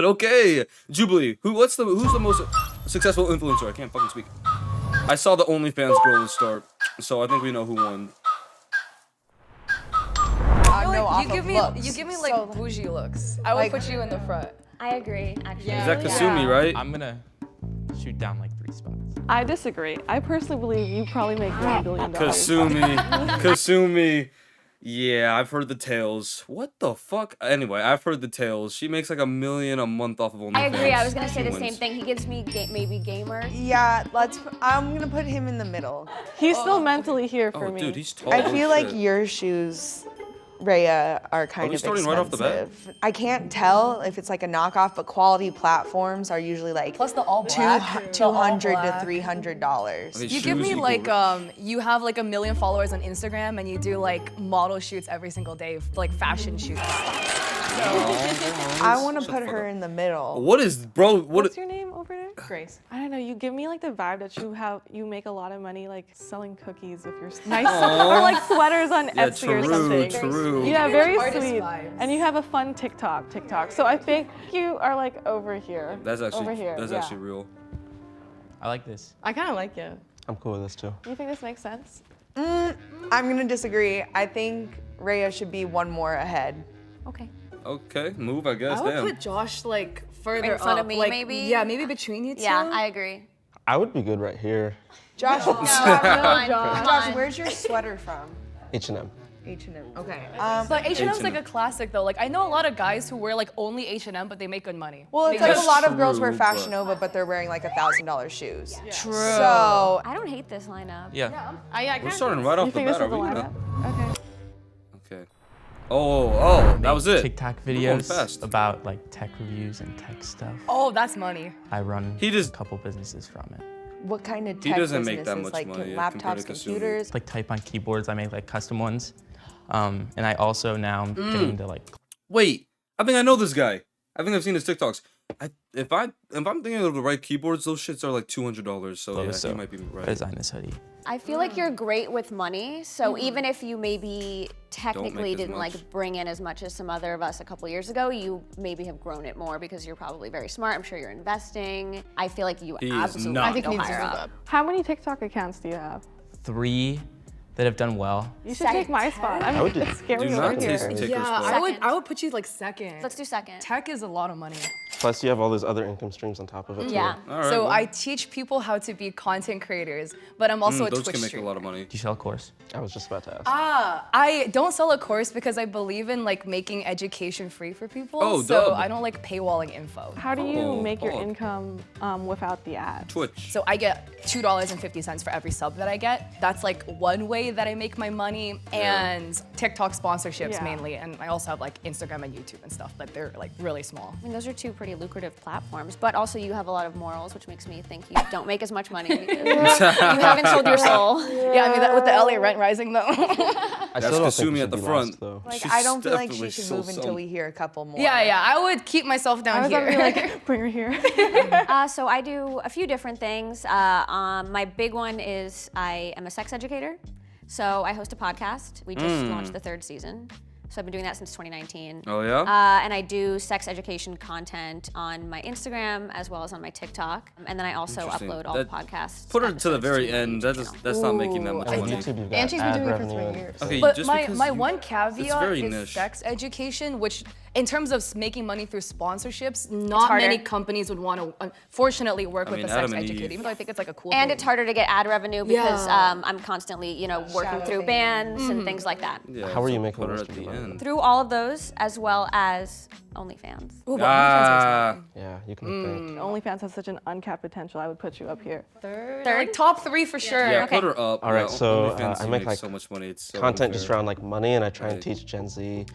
okay. Jubilee, who's the most successful influencer? I can't fucking speak. I saw the OnlyFans girl start, so I think we know who won. You give me like So, bougie looks. I would put you in the front. I agree, actually. Is that Kasumi, right? I'm gonna shoot down like 3 spots. I disagree. I personally believe you probably make $1 billion. Kasumi. Yeah, I've heard the tales. What the fuck? Anyway, I've heard the tales. She makes like $1 million a month off of OnlyFans. I agree. I was gonna say the same thing. He gives me maybe gamer. Yeah, I'm gonna put him in the middle. He's still mentally here for me. Dude, he's tall. I feel like shit. your shoes, Rhea, are kind of starting expensive. right off the bat? I can't tell if it's like a knockoff, but quality platforms are usually like Plus the all black. $200 to $300. Okay, You give me shoes like equal- you have like 1 million followers on Instagram and you do like model shoots every single day, like fashion shoots. I want to put her in the middle. What is, bro? What's your name over there? Grace. I don't know. You give me like the vibe that you make a lot of money like selling cookies with your nice or like sweaters on Etsy or something. True. Yeah, very artist sweet. vibes. And you have a fun TikTok. So I think you are like over here. That's over actually here. actually real. I like this. I kind of like it. I'm cool with this too. Do you think this makes sense? I'm gonna disagree. I think Rhea should be one more ahead. Okay. Okay, move, I guess. I would Damn. put Josh like further In front up, of me, like, maybe? Yeah, maybe between you two. Yeah, I agree. I would be good right here. Josh, Josh, where's your sweater from? H&M. H&M. Okay. But H&M's like a classic though. Like I know a lot of guys who wear like only H&M, but they make good money. Well, it's They like just- a lot of girls wear true, Fashion but- Nova, but they're wearing like $1,000 shoes. True. So I don't hate this lineup. Yeah. We're starting right off You the think this bat. is Are the we lineup? gonna? Okay. Okay. Oh, that was it. TikTok We're going videos fast. about like tech reviews and tech stuff. Oh, that's money. I run He just- a couple businesses from it. what kind of He tech doesn't make that businesses? much Like money, yeah, compared laptops, to Kasumi. computers? Like type on keyboards, I make like custom ones. And I also now am getting into like Wait, I think I know this guy. I think I've seen his TikToks. If I'm thinking of the right keyboards, those shits are like $200. So yeah, so you might be I right. designed this hoodie. I feel like you're great with money, so even if you maybe technically as didn't much. like bring in as much as some other of us a couple years ago, you maybe have grown it more because you're probably very smart. I'm sure you're investing. I feel like you He is absolutely not. I need think to go higher up. How many TikTok accounts do you have? 3 that have done well. You should take my spot. I mean, it's scary Do over not taste here. the Yeah, spot. I would put you like second. Let's do second. Tech is a lot of money. Plus, you have all those other income streams on top of it too. Yeah. All right, So well, I teach people how to be content creators, but I'm also a those Twitch can make streamer. a lot of money. Do you sell a course? I was just about to ask. I don't sell a course because I believe in like making education free for people. Oh, so dub. I don't like paywalling info. How do you Oh, make your fuck. income without the ads? Twitch. So I get $2.50 for every sub that I get. That's like one way that I make my money, and TikTok sponsorships Yeah. mainly. And I also have like Instagram and YouTube and stuff, but they're like really small. I mean, those are two pretty lucrative platforms, but also you have a lot of morals, which makes me think you don't make as much money because you haven't sold your soul. Yeah, I mean that with the LA rent rising though. I That's still don't think Kasumi you at the should be front. lost, though. Like, She's I don't feel like she definitely should still move until some. we hear a couple more. yeah, I would keep myself I down was gonna be here. like, bring her here. So I do a few different things. My big one is I am a sex educator. So I host a podcast. We just launched the 3rd season. So I've been doing that since 2019. Oh yeah. And I do sex education content on my Instagram as well as on my TikTok. And then I also Interesting. upload all That- podcasts. Put her to the episodes very my end. YouTube channel. That's not making that much On money. YouTube, you've got And she's been ad doing it for revenue 3 and- years. Okay, But just my because my you- one it's caveat very is niche. sex education, which in terms of making money through sponsorships, not harder. many companies would want to, unfortunately, work with mean, a sex Adam and educator, Eve. even though I think it's like a cool And thing. it's harder to get ad revenue because Yeah. I'm constantly, working Shadow through bans. bands and things like that. Yeah, How are you so making put her most at of the your money? end? Through all of those, as well as OnlyFans. Ooh, but Ah, Yeah, you can make bank. OnlyFans has such an uncapped potential. I would put you up here. third, like top 3 for sure. yeah, Okay. put her up. All right, Yeah, so, OnlyFans, I you make, like, so much money. It's so Content just unfair. around like money, and I try and Right. teach Gen Z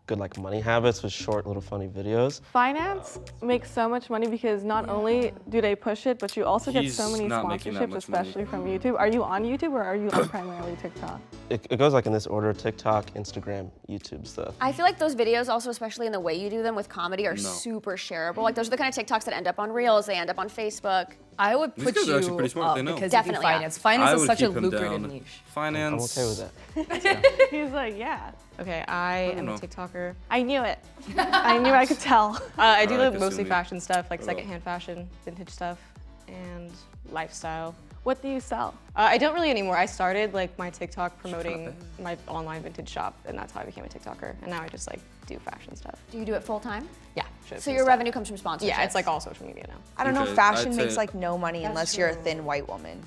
good like money habits with short little funny videos. Finance makes so much money because not only do they push it, but you also get He's so many not making that sponsorships, much money. especially from YouTube. Are you on YouTube or are you on primarily TikTok? It goes like in this order: TikTok, Instagram, YouTube stuff. I feel like those videos also, especially in the way you do them with comedy, are super shareable. Like those are the kind of TikToks that end up on Reels, they end up on Facebook. I would These put guys are you actually pretty smart, up they know. because Definitely, you do yeah. finance. Finance I is would such a keep him lucrative down. niche. Finance. I'm okay with that. He's like, yeah. Okay, I am know. a TikToker. I knew it. I knew I could tell. I do Alright, mostly Kasumi. fashion stuff, like secondhand fashion, vintage stuff, and lifestyle. What do you sell? I don't really anymore. I started like my TikTok promoting my online vintage shop, and that's how I became a TikToker. And now I just like do fashion stuff. Do you do it full time? Yeah. So your revenue comes from sponsorships? Yeah, it's like all social media now. I don't know. Okay, Fashion I'd makes say- like no money unless you're a thin white woman.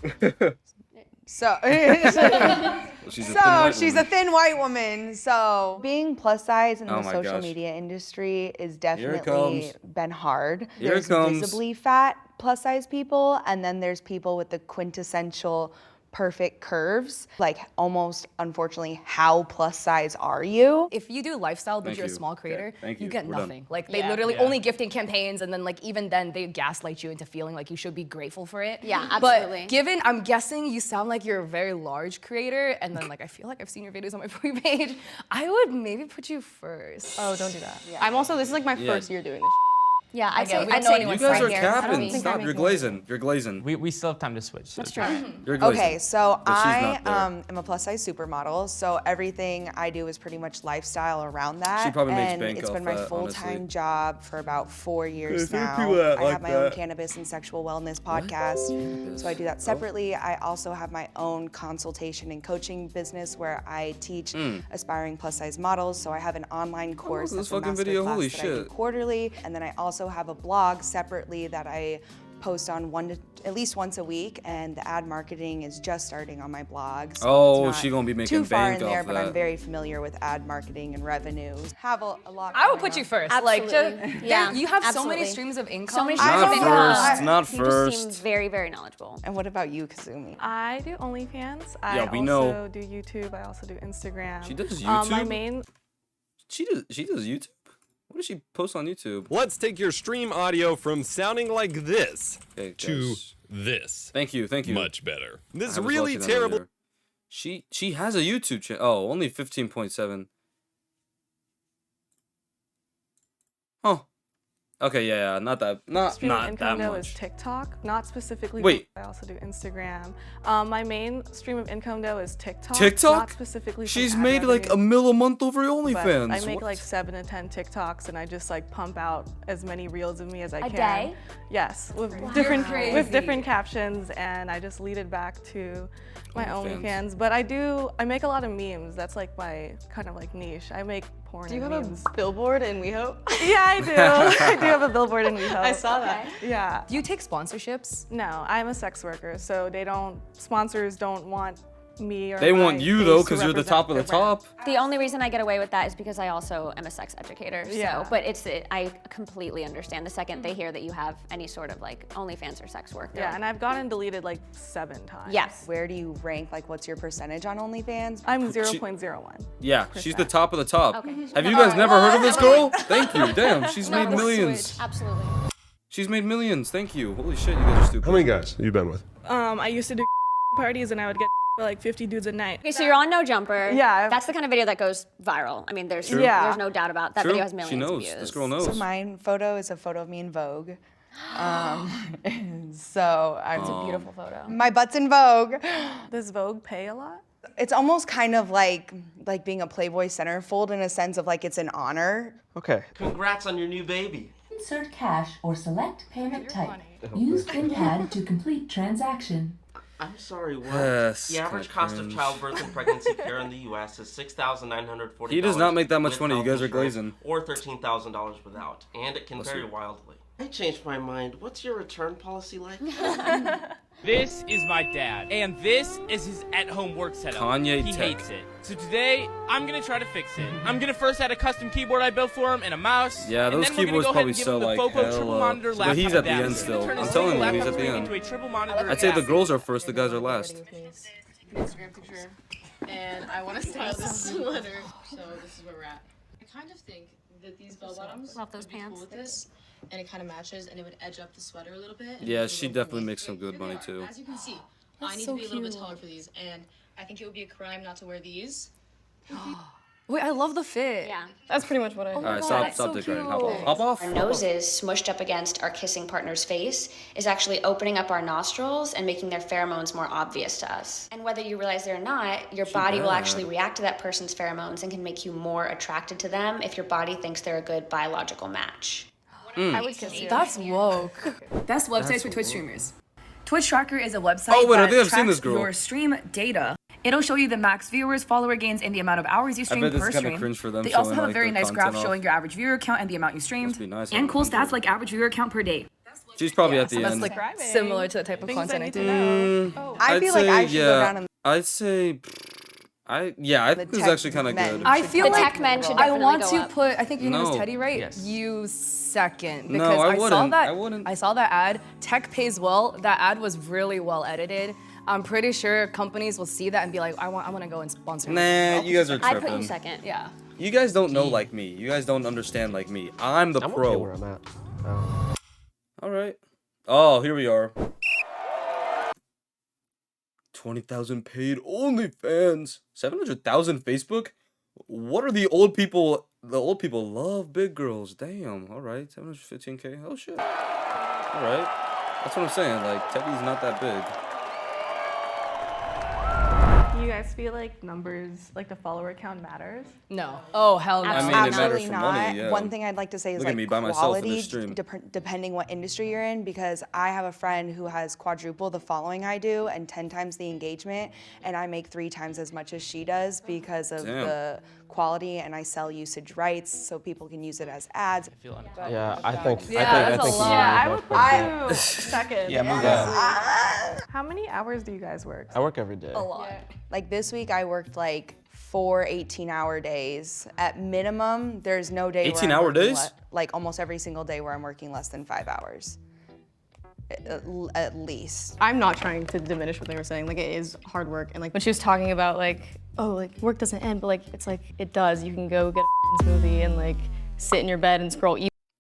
So, She's a thin so white she's a woman. thin white woman. So being plus size in Oh the my social gosh. media industry is it definitely comes. been hard. Here it There's comes. visibly fat plus size people, and then there's people with the quintessential perfect curves. Like almost, unfortunately, how plus size are you? If you do lifestyle but Thank you're a you. small creator, Okay, thank you you. get We're done. nothing. Like they literally only gifting campaigns, and then like even then they gaslight you into feeling like you should be grateful for it. Yeah, absolutely. But given, I'm guessing you sound like you're a very large creator, and then like I feel like I've seen your videos on my free page. I would maybe put you first. Oh, don't do that. I'm also, this is like my first year doing this. Yeah, I'd Again, say, we don't I'd know say anyone's You guys right are here. capping. think Stop. I'm You're making glazing. You're glazing. We still have time to switch. That's so- true. You're glazing. Okay, so But she's I not there. am a plus size supermodel, so everything I do is pretty much lifestyle around that. She probably makes and bank it's off been my that, full-time honestly. job for about 4 years there are now. people that I like have my own that. cannabis and sexual wellness podcast, so I do that separately. I also have my own consultation and coaching business where I teach aspiring plus size models. So I have an online course this that's a fucking master video, class holy that I do shit. quarterly, and then I also have a blog separately that I post on at least once a week, and the ad marketing is just starting on my blog. So Oh, it's not she gonna be making too far bank in there, off but that. I'm very familiar with ad marketing and revenue. Have a lot. I would going put you on. first. Like, Absolutely. just, Yeah, you have so absolutely. many streams of income. So many I streams Not of don't income. first. Not You just seem first. very, very knowledgeable. And what about you, Kazumi? I do OnlyFans. Yeah, I we also know. do YouTube. I also do Instagram. She does My YouTube? main She does YouTube. What does she post on YouTube? Let's take your stream audio from sounding like this Okay, to guys. this. Thank you. Much better. This I was really watching that terrible. earlier. She has a YouTube channel. Oh, only 15.7. Oh. Okay, yeah, not that stream of that income though is much. TikTok, not specifically. Wait. I also do Instagram. My main stream of income though is TikTok. TikTok? Not specifically. from She's ad made like revenue, $1 million a month over but OnlyFans. I make What? like 7 to 10 TikToks, and I just like pump out as many reels of me as I A can. day? Yes, with crazy. different captions, and I just lead it back to my OnlyFans. OnlyFans. But I make a lot of memes. That's like my kind of like niche. I make porn. Do you and have memes. a billboard in WeHope? Yeah, I do. I do have a billboard in WeHope. I saw that. Yeah. Do you take sponsorships? No, I'm a sex worker, so sponsors don't want me or They my want you face though, to because you're the represent top of the their brand. top. The only reason I get away with that is because I also am a sex educator. Yeah. So, but I completely understand the second they hear that you have any sort of like OnlyFans or sex work. they're Yeah, like, and I've gotten deleted like 7 times. yes. Where do you rank? Like, what's your percentage on OnlyFans? I'm 0.01. Yeah, she's the top of the top. Okay. Have you guys never heard of this girl? Thank you. Damn, she's made millions. Absolutely. She's made millions. Thank you. Holy shit, you guys are stupid. How many guys have you been with? I used to do parties, and I would get like 50 dudes a night. Okay, so you're on No Jumper. Yeah. That's the kind of video that goes viral. I mean, there's True. Yeah. there's no doubt about that. True. Video has millions She knows. of views. This girl knows. So my photo is a photo of me in Vogue. So I'm It's a beautiful photo. my butt's in Vogue. Does Vogue pay a lot? It's almost kind of like being a Playboy centerfold in a sense of like it's an honor. Okay. Congrats on your new baby. Insert cash or select payment type. Use PIN pad to complete transaction. I'm sorry, what? Yes, The average kinda cost of cringe. childbirth and pregnancy care in the U.S. is $6,940. He does not make that much with money. You health guys are insurance, glazing. Or $13,000 without, and it can vary wildly. I changed my mind. What's your return policy like? This is my dad, and this is his at-home work setup. Kanye he Tech. hates it. So today, I'm gonna try to fix it. I'm gonna first add a custom keyboard I built for him and a mouse. Yeah, and those then we're gonna keyboards go ahead probably and give sell him the like Foco triple hell. monitor But laptop he's at the adapter. end It's still. gonna turn I'm his telling single you, he's laptop at the screen end. into a triple monitor I'd say the adapter. girls are first, the guys are last. Instagram picture, and I want to style this sweater. So this is where we're at. I kind of think that these bell bottoms Love those would be pants. cool with this, and it kind of matches, and it would edge up the sweater a little bit. and Yeah, make it a she little definitely neat. makes some good Here they money are. too. As you can see, I need so to be a little bit cute. taller for these, and I think it would be a crime not to wear these. Wait, I love the fit. Yeah. That's pretty much what I. Oh my All right, God, stop that's dick riding. Hop cute. off. Hop off. Our noses smushed up against our kissing partner's face is actually opening up our nostrils and making their pheromones more obvious to us. And whether you realize it or not, your body will bad. actually react to that person's pheromones and can make you more attracted to them if your body thinks they're a good biological match. I would kiss you. That's woke. Best websites for Twitch streamers. Twitch Tracker is a website Oh, wait, I that think I've seen tracks this girl. your stream data. It'll show you the max viewers, follower gains, and the amount of hours you stream bet this per is kinda stream. cringe for them They also showing, have a like, very their nice graph content showing off. your average viewer count and the amount you streamed. Must be nice and on cool YouTube. stats like average viewer count per day. She's probably at So the that's end. like similar to the type of Things I content I need to do. know. I I'd feel like say, I should go yeah, down and I'd say, I think this is tech actually kind of men. good. I feel The like tech men should I definitely want go to up. put. I think your name is No. Teddy, right? Yes. You second No, because I saw wouldn't. that. I wouldn't. I saw that ad. Tech pays well. That ad was really well edited. I'm pretty sure companies will see that and be like, I want to go and sponsor. Nah, you guys are I'd put tripping. you second. Yeah. You guys don't know like me. You guys don't understand like me. I'm the I'm pro. okay where I'm at. All right. Oh, here we are. 20,000 paid OnlyFans. 700,000 Facebook. What are the old people? The old people love big girls. Damn. All right. 715K. Oh shit. All right. That's what I'm saying. Like Teddy's not that big. Do you guys feel like numbers, like the follower count matters? No. Oh hell no. I mean, it matters Absolutely for not. money. Yeah. One thing I'd like to say is Look at like me by myself in quality, this stream. depending what industry you're in, because I have a friend who has quadruple the following I do and 10 times the engagement, and I make 3 times as much as she does because of Damn. the quality, and I sell usage rights so people can use it as ads. I feel uncomfortable. Yeah, I think. Yeah, I that's think a you lot. Yeah, I both would put put you second. Yeah, move on. How many hours do you guys work? I work every day. A lot. Like this week, I worked like 4 18-hour days. At minimum, there's no day where 18-hour I'm working days? like almost every single day where I'm working less than 5 hours. At least. I'm not trying to diminish what they were saying. Like, it is hard work. And like when she was talking about like, oh, like work doesn't end, but like it's like it does. You can go get a smoothie and like sit in your bed and scroll.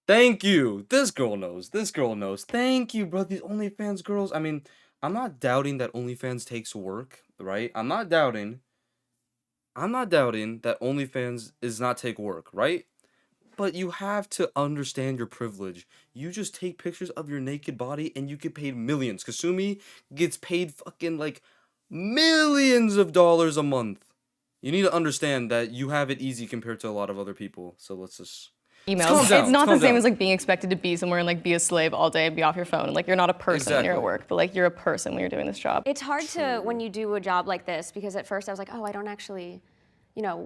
Thank you. This girl knows. This girl knows. Thank you, bro. These OnlyFans girls. I mean, I'm not doubting that OnlyFans takes work, right? I'm not doubting that OnlyFans does not take work, right? But you have to understand your privilege. You just take pictures of your naked body and you get paid millions. Kasumi gets paid fucking like millions of dollars a month. You need to understand that you have it easy compared to a lot of other people. So let's just Emails. calm down, It's not the calm same down. as like being expected to be somewhere and like be a slave all day and be off your phone. Like you're not a person when you're at Exactly. work, but like you're a person when you're doing this job. It's hard to, when you do a job like this, because at first I was like, oh, I don't actually,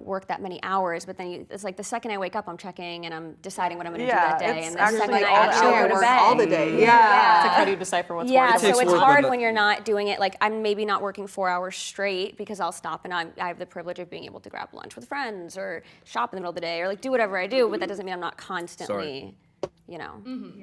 work that many hours. But then it's like the second I wake up, I'm checking and I'm deciding what I'm going to do that day. it's And the actually second all I the actually go hours to work bed. all the day. It's like how do you decipher what's Yeah, work? It takes so it's work hard when when you're not doing it. Like I'm maybe not working 4 hours straight because I'll stop and I have the privilege of being able to grab lunch with friends or shop in the middle of the day or like do whatever I do. But that doesn't mean I'm not constantly,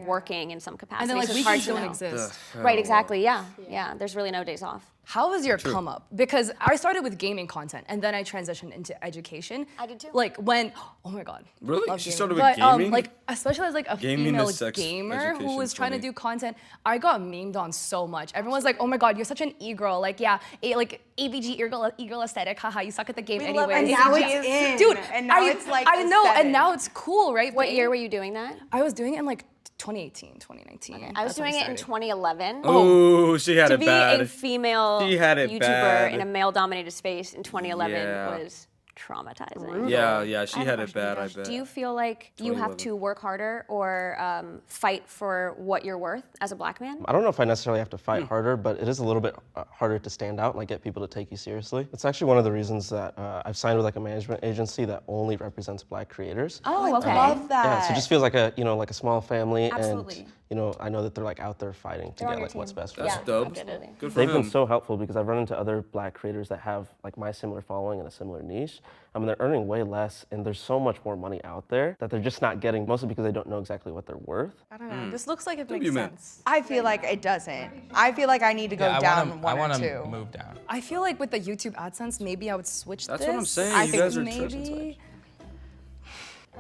working in some capacity. And then like So it's hard weekends to don't know. exist. Right, exactly. Yeah. There's really no days off. How was your come up? Because I started with gaming content and then I transitioned into education. I did too. Like when, oh my god. Really? love She gaming. started with but, gaming? Like especially as like a Gaming female is sex gamer who was education's trying to funny. do content, I got memed on so much. Everyone's like, oh my god, you're such an e-girl. Like like ABG e-girl aesthetic. Haha, you suck at the game anyway. And now it's in. Dude, And now it's like I know, aesthetic. and now it's cool, right? What But year were you doing that? I was doing it in like 2018, 2019. I was That's when doing it in started. 2011. Oh, she had To it be bad. a female She had it YouTuber bad. in a male-dominated space in 2011 Yeah. was traumatizing. Yeah, she I had don't it bad, I watch bet. Do you feel like you have 2011. to work harder or fight for what you're worth as a black man? I don't know if I necessarily have to fight harder, but it is a little bit harder to stand out and like get people to take you seriously. It's actually one of the reasons that I've signed with like a management agency that only represents black creators. Oh, okay. Love that. Yeah, so it just feels like a like a small family, Absolutely. and I know that they're like out there fighting to They're on get your like what's team. best for That's them. dope. Absolutely. Good for They've him. been so helpful because I've run into other black creators that have like my similar following and a similar niche. I mean, they're earning way less, and there's so much more money out there that they're just not getting, mostly because they don't know exactly what they're worth. I don't know. This looks like it makes you, man. sense. I feel like it doesn't. I feel like I need to go Yeah, down I one want or to two. move down. I feel like with the YouTube AdSense, maybe I would switch That's this. what I'm saying. I You think guys are maybe.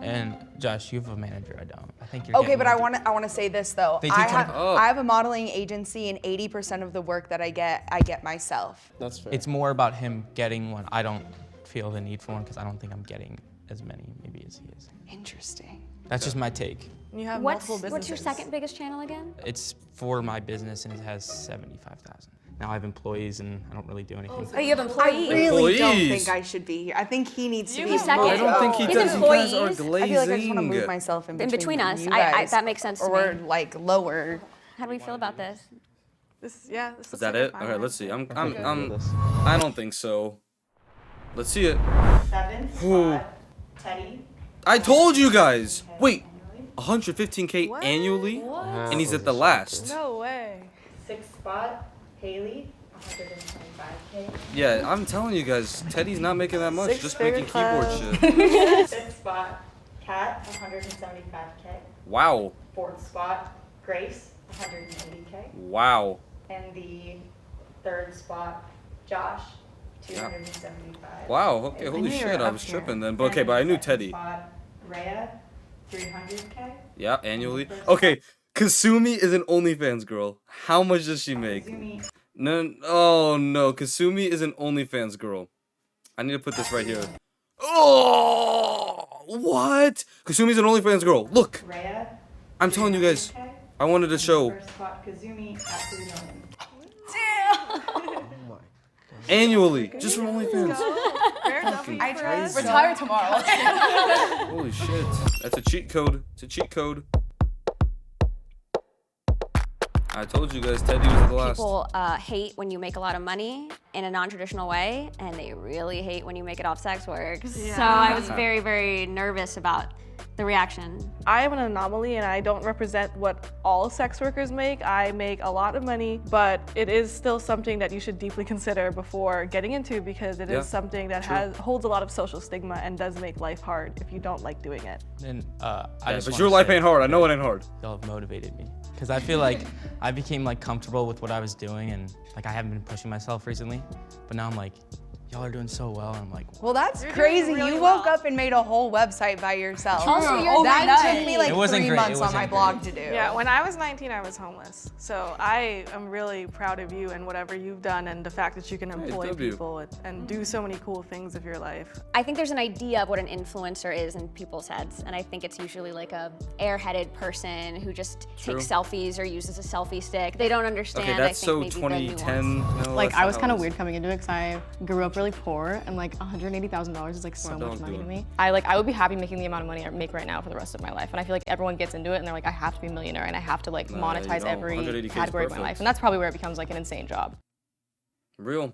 And Josh, you have a manager. I don't. I think you're. Okay, getting but more I want to say this though. They take I have a modeling agency, and 80% of the work that I get myself. That's fair. It's more about him getting one. I don't feel the need for one because I don't think I'm getting as many maybe as he is. Interesting. That's just my take. You have What's multiple businesses. your second biggest channel again? It's for my business and it has 75,000. Now I have employees and I don't really do anything. Oh, you have employees. I really don't Employees. think I should be here. I think he needs to be He's second. I don't think he He's does. You guys are employees. glazing. I feel like I just want to move myself in between us. you I guys, that makes sense to or me. like lower. How do we feel about this? This Is looks that like a it? fine Okay, line. let's see. Okay. I don't think so. Let's see it. 7th Ooh. spot, Teddy. I told you guys. Wait, 115K annually, and he's at the last. No way. 6th spot, Haley. 125K. Yeah, I'm telling you guys, Teddy's not making that much, just Six-figure making keyboard club. shit. 5th spot, Kat. 175K. Wow. 4th spot, Grace. 180K. Wow. And the 3rd spot, Josh. 275. Wow. Okay. Holy knew you shit, were I up was here. tripping then. But okay, but I knew 2nd Teddy. Spot, Rhea. 300K. Yeah, annually. Okay, Kasumi is an OnlyFans girl. How much does she make? Zumi. No. Oh no, Kasumi is an OnlyFans girl. I need to put this right here. Oh, what? Kasumi's an OnlyFans girl. Look, Rhea. I'm telling you guys. I wanted to show. 1st spot, Kazumi at 3 million. Annually, just from OnlyFans. I tried. Retire tomorrow. Holy shit. That's a cheat code. It's a cheat code. I told you guys, Teddy was at the last. People hate when you make a lot of money in a non-traditional way, and they really hate when you make it off sex work. So I was very, very nervous about the reaction. I am an anomaly and I don't represent what all sex workers make. I make a lot of money, but it is still something that you should deeply consider before getting into because it is something that holds a lot of social stigma and does make life hard if you don't like doing it. And Yeah, but but your life ain't hard. I know it ain't hard. Y'all have motivated me because I feel like I became like comfortable with what I was doing and like I haven't been pushing myself recently, but now I'm like, y'all are doing so well, and I'm like, Well, that's You're crazy. doing really You woke well. up and made a whole website by yourself. Also, you're that nice. took me like It wasn't 3 great. months It on my wasn't blog great. to do. Yeah, when I was 19, I was homeless. So I am really proud of you and whatever you've done and the fact that you can employ W. people and do so many cool things of your life. I think there's an idea of what an influencer is in people's heads, and I think it's usually like a airheaded person who just takes selfies or uses a selfie stick. They don't understand. Okay, that's I so think, maybe the 2010. nuance. No, Like that's I was not kind how of it weird is. coming into it because I grew up really poor and like $180,000 is like so My much dog's money to doing. me. I would be happy making the amount of money I make right now for the rest of my life. And I feel like everyone gets into it and they're like, I have to be a millionaire and I have to like Nah, you monetize don't. every 180K is category of my perfect. life. And that's probably where it becomes like an insane job. Real.